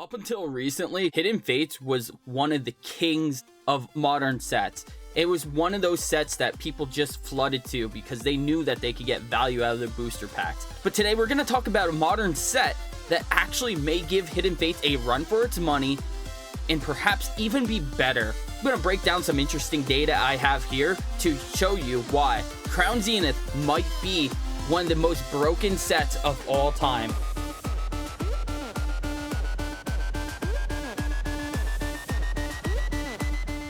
Up until recently, Hidden Fates was one of the kings of modern sets. It was one of those sets that people just flooded to because they knew that they could get value out of the booster packs. But today we're going to talk about a modern set that actually may give Hidden Fates a run for its money and perhaps even be better. I'm going to break down some interesting data I have here to show you why Crown Zenith might be one of the most broken sets of all time.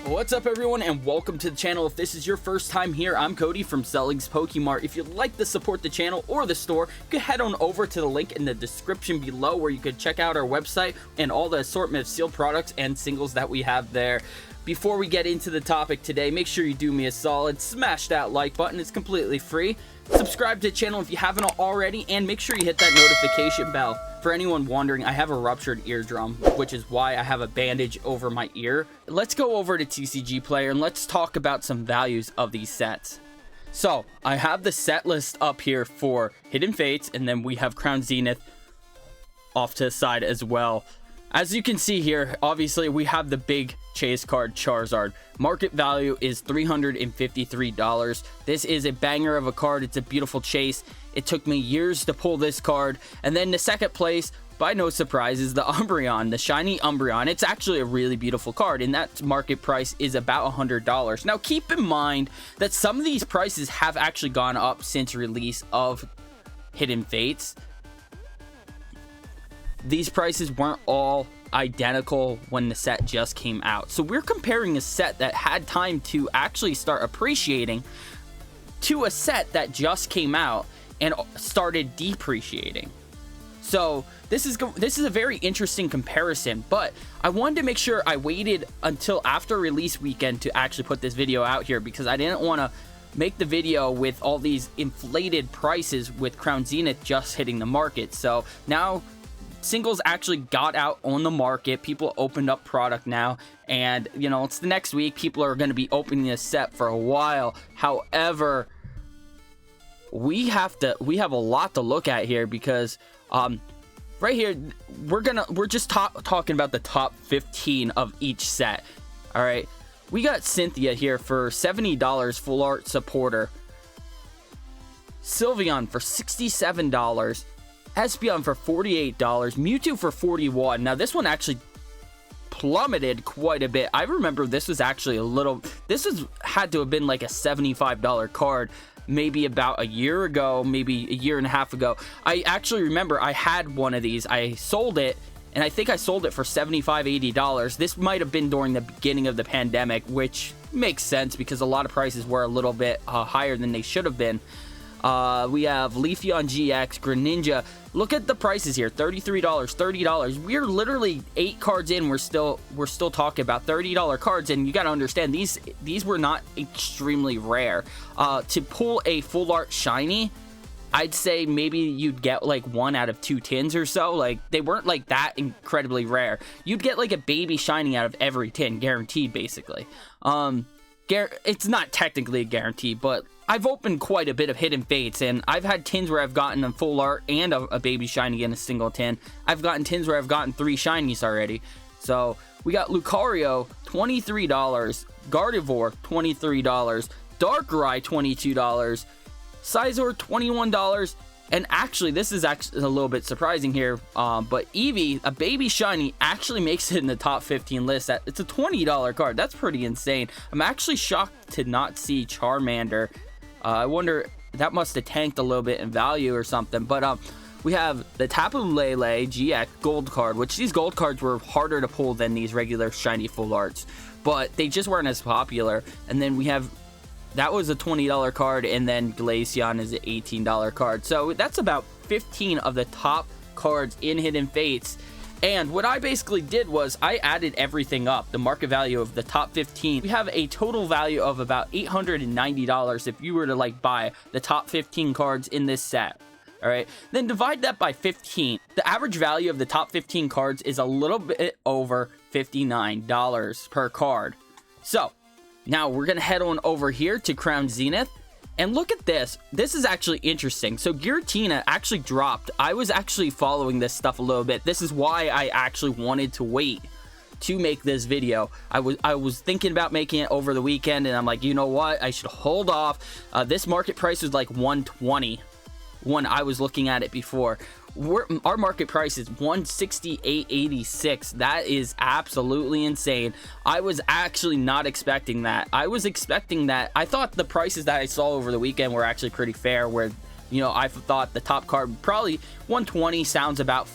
What's up everyone and welcome to the channel. If this is your first time here, I'm Cody from Selling's Pokemart. If you'd like to support the channel or the store, you can head on over to the link in the description below where you can check out our website and all the assortment of sealed products and singles that we have there. Before we get into the topic today, make sure you do me a solid, smash that like button, it's completely free. Subscribe to the channel if you haven't already, and make sure you hit that notification bell. For anyone wondering, I have a ruptured eardrum, which is why I have a bandage over my ear. Let's go over to TCG Player and let's talk about some values of these sets. So, I have the set list up here for Hidden Fates, and then we have Crown Zenith off to the side as well. As you can see here, obviously we have the big chase card Charizard. Market value is $353. This is a banger of a card. It's a beautiful chase. It took me years to pull this card. And then the second place, by no surprise, is the Umbreon, the shiny Umbreon. It's actually a really beautiful card, and that market price is about $100. Now keep in mind that some of these prices have actually gone up since release of Hidden Fates. These prices weren't all identical when the set just came out. So we're comparing a set that had time to actually start appreciating to a set that just came out and started depreciating. So this is a very interesting comparison, but I wanted to make sure I waited until after release weekend to actually put this video out here because I didn't want to make the video with all these inflated prices with Crown Zenith just hitting the market. So now singles actually got out on the market. People opened up product now, and you know, it's the next week. People are going to be opening this set for a while. However, we have a lot to look at here because right here we're just talking about the top 15 of each set. All right, we got Cynthia here for $70, full art supporter. Sylveon for $67. Espeon for $48, Mewtwo for $41. Now this one actually plummeted quite a bit. I remember this was actually had to have been like a $75 card maybe about a year ago, maybe a year and a half ago. I actually remember I had one of these. I sold it, and I think I sold it for $75, $80. This might have been during the beginning of the pandemic, which makes sense because a lot of prices were a little bit higher than they should have been. We have Leafeon GX, Greninja. Look at the prices here, $33, $30. We're literally 8 cards in. We're still talking about $30 cards, and you got to understand these were not extremely rare. To pull a full art shiny, I'd say maybe you'd get like 1 out of 2 tins or so. Like, they weren't like that incredibly rare. You'd get like a baby shiny out of every tin, guaranteed, basically. It's not technically a guarantee, but I've opened quite a bit of Hidden Fates, and I've had tins where I've gotten a full art and a baby shiny in a single tin. I've gotten tins where I've gotten 3 shinies already. So we got Lucario, $23, Gardevoir, $23, Darkrai, $22, Scizor, $21, and actually, this is actually a little bit surprising here, but Eevee, a baby shiny, actually makes it in the top 15 list. It's a $20 card. That's pretty insane. I'm actually shocked to not see Charmander. I wonder, that must have tanked a little bit in value or something. But we have the Tapu Lele GX gold card, which these gold cards were harder to pull than these regular shiny full arts, but they just weren't as popular. And then we have, that was a $20 card, and then Glaceon is an $18 card. So that's about 15 of the top cards in Hidden Fates. And what I basically did was I added everything up, the market value of the top 15. We have a total value of about $890 if you were to like buy the top 15 cards in this set. All right, then divide that by 15. The average value of the top 15 cards is a little bit over $59 per card. So now we're gonna head on over here to Crown Zenith, And look at this. This is actually interesting. So Giratina actually dropped. I was actually following this stuff a little bit. This is why I actually wanted to wait to make this video. I was thinking about making it over the weekend, and I'm like, you know what? I should hold off. This market price was like 120 when I was looking at it before. Our market price is 168.86. That is absolutely insane. I was actually not expecting that. I was expecting that. I thought the prices that I saw over the weekend were actually pretty fair, where, you know, I thought the top card probably 120 sounds about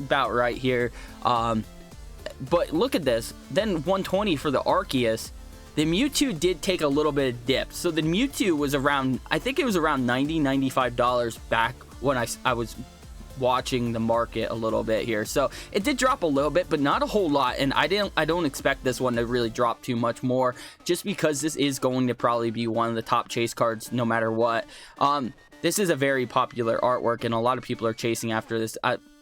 right here. But look at this. Then 120 for the Arceus. The Mewtwo did take a little bit of dip. So the Mewtwo was around, I think it was around $90, $95 back when I was watching the market a little bit here. So it did drop a little bit, but not a whole lot. And I don't expect this one to really drop too much more, just because this is going to probably be one of the top chase cards no matter what. This is a very popular artwork, and a lot of people are chasing after this.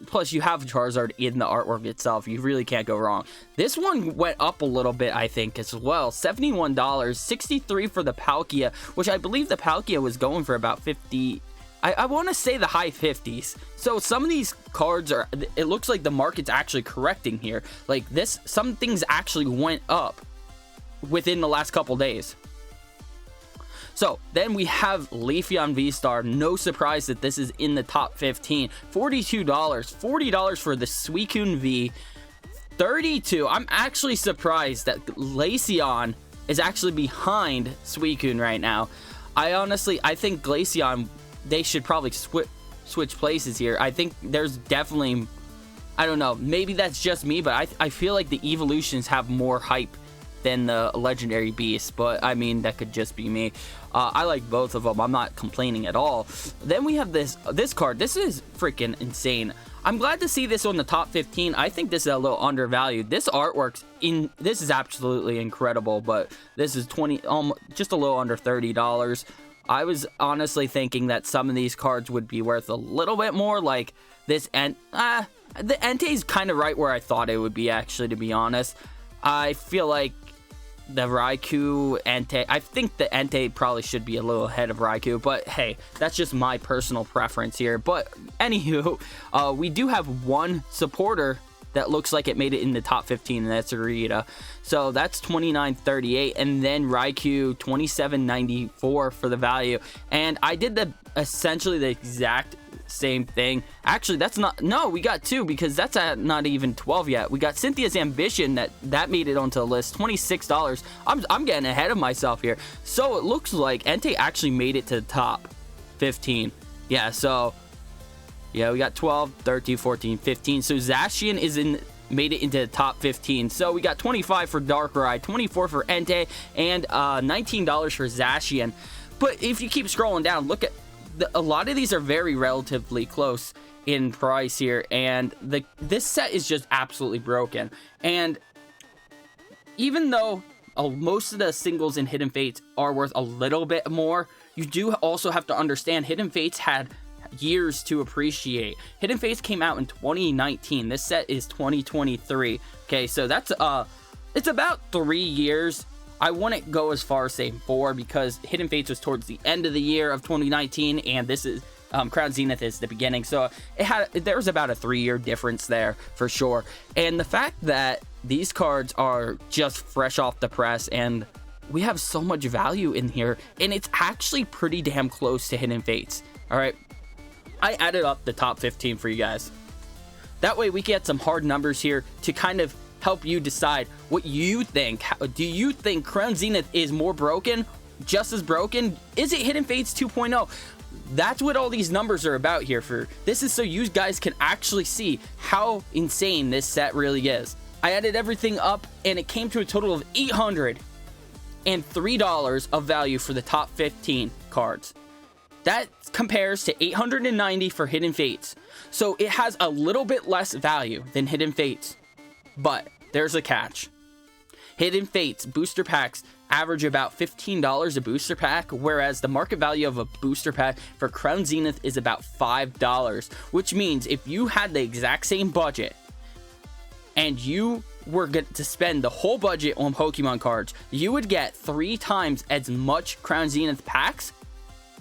Plus, you have Charizard in the artwork itself. You really can't go wrong. This one went up a little bit, I think, as well. $71, $63 for the Palkia, which I believe the Palkia was going for about 50. I want to say the high 50s. So some of these cards are, it looks like the market's actually correcting here. Like this, some things actually went up within the last couple days. So then we have Leafeon V-Star. No surprise that this is in the top 15. $42, $40 for the Suicune V. $32. I'm actually surprised that Glaceon is actually behind Suicune right now. I think Glaceon, they should probably switch places here. I think there's definitely, I don't know, maybe that's just me, but I feel like the evolutions have more hype than the legendary beast, but I mean, that could just be me. I like both of them. I'm not complaining at all. Then we have this card. This is freaking insane. I'm glad to see this on the top 15. I think this is a little undervalued. This this is absolutely incredible, but this is just a little under $30. I was honestly thinking that some of these cards would be worth a little bit more, like this, and the Entei is kind of right where I thought it would be, actually, to be honest. I feel like the Raikou Entei, I think the Entei probably should be a little ahead of Raikou, but hey, that's just my personal preference here. But anywho, we do have one supporter that looks like it made it in the top 15, and that's Rita. So that's $29.38, and then Raikou $27.94 for the value. And I did essentially the exact same thing. Actually, that's not, no, we got two, because that's at not even 12 yet. We got Cynthia's Ambition that made it onto the list, $26. I'm getting ahead of myself here. So it looks like Entei actually made it to the top 15. Yeah, so yeah, we got 12, 13, 14, 15. So Zacian made it into the top 15. So we got 25 for Darkrai, 24 for Entei, and $19 for Zacian. But if you keep scrolling down, look at a lot of these are very relatively close in price here, and this set is just absolutely broken. And even though most of the singles in Hidden Fates are worth a little bit more, you do also have to understand Hidden Fates had years to appreciate. Hidden Fates came out in 2019. This set is 2023. Okay, so that's it's about 3 years. I wouldn't go as far as saying 4, because Hidden Fates was towards the end of the year of 2019, and this is Crown Zenith is the beginning. So there was about a 3-year difference there for sure. And the fact that these cards are just fresh off the press, and we have so much value in here, and it's actually pretty damn close to Hidden Fates. All right, I added up the top 15 for you guys. That way we get some hard numbers here to kind of help you decide what you think. Do you think Crown Zenith is more broken? Just as broken? Is it Hidden Fates 2.0? That's what all these numbers are about here. This is so you guys can actually see how insane this set really is. I added everything up, and it came to a total of $803 of value for the top 15 cards. That compares to $890 for Hidden Fates. So it has a little bit less value than Hidden Fates. But there's a catch. Hidden Fates booster packs average about $15 a booster pack, whereas the market value of a booster pack for Crown Zenith is about $5, which means if you had the exact same budget and you were going to spend the whole budget on Pokemon cards, you would get 3 times as much Crown Zenith packs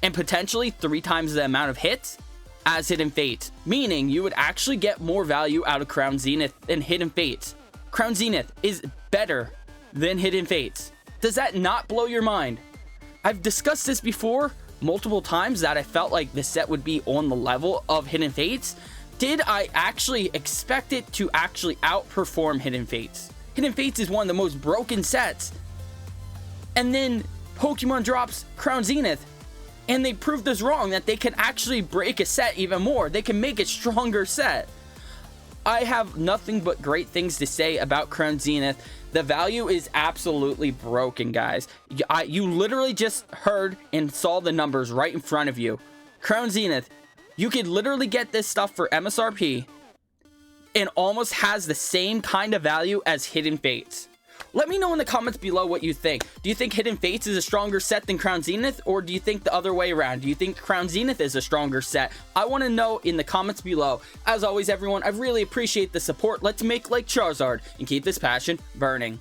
and potentially 3 times the amount of hits as Hidden Fates, meaning you would actually get more value out of Crown Zenith than Hidden Fates. Crown Zenith is better than Hidden Fates. Does that not blow your mind? I've discussed this before multiple times that I felt like this set would be on the level of Hidden Fates. Did I actually expect it to actually outperform Hidden Fates? Hidden Fates is one of the most broken sets. And then Pokemon drops Crown Zenith, and they proved us wrong that they can actually break a set even more. They can make a stronger set. I have nothing but great things to say about Crown Zenith. The value is absolutely broken, guys. You literally just heard and saw the numbers right in front of you. Crown Zenith, you could literally get this stuff for MSRP and almost has the same kind of value as Hidden Fates. Let me know in the comments below what you think. Do you think Hidden Fates is a stronger set than Crown Zenith, or do you think the other way around? Do you think Crown Zenith is a stronger set? I want to know in the comments below. As always, everyone, I really appreciate the support. Let's make like Charizard and keep this passion burning.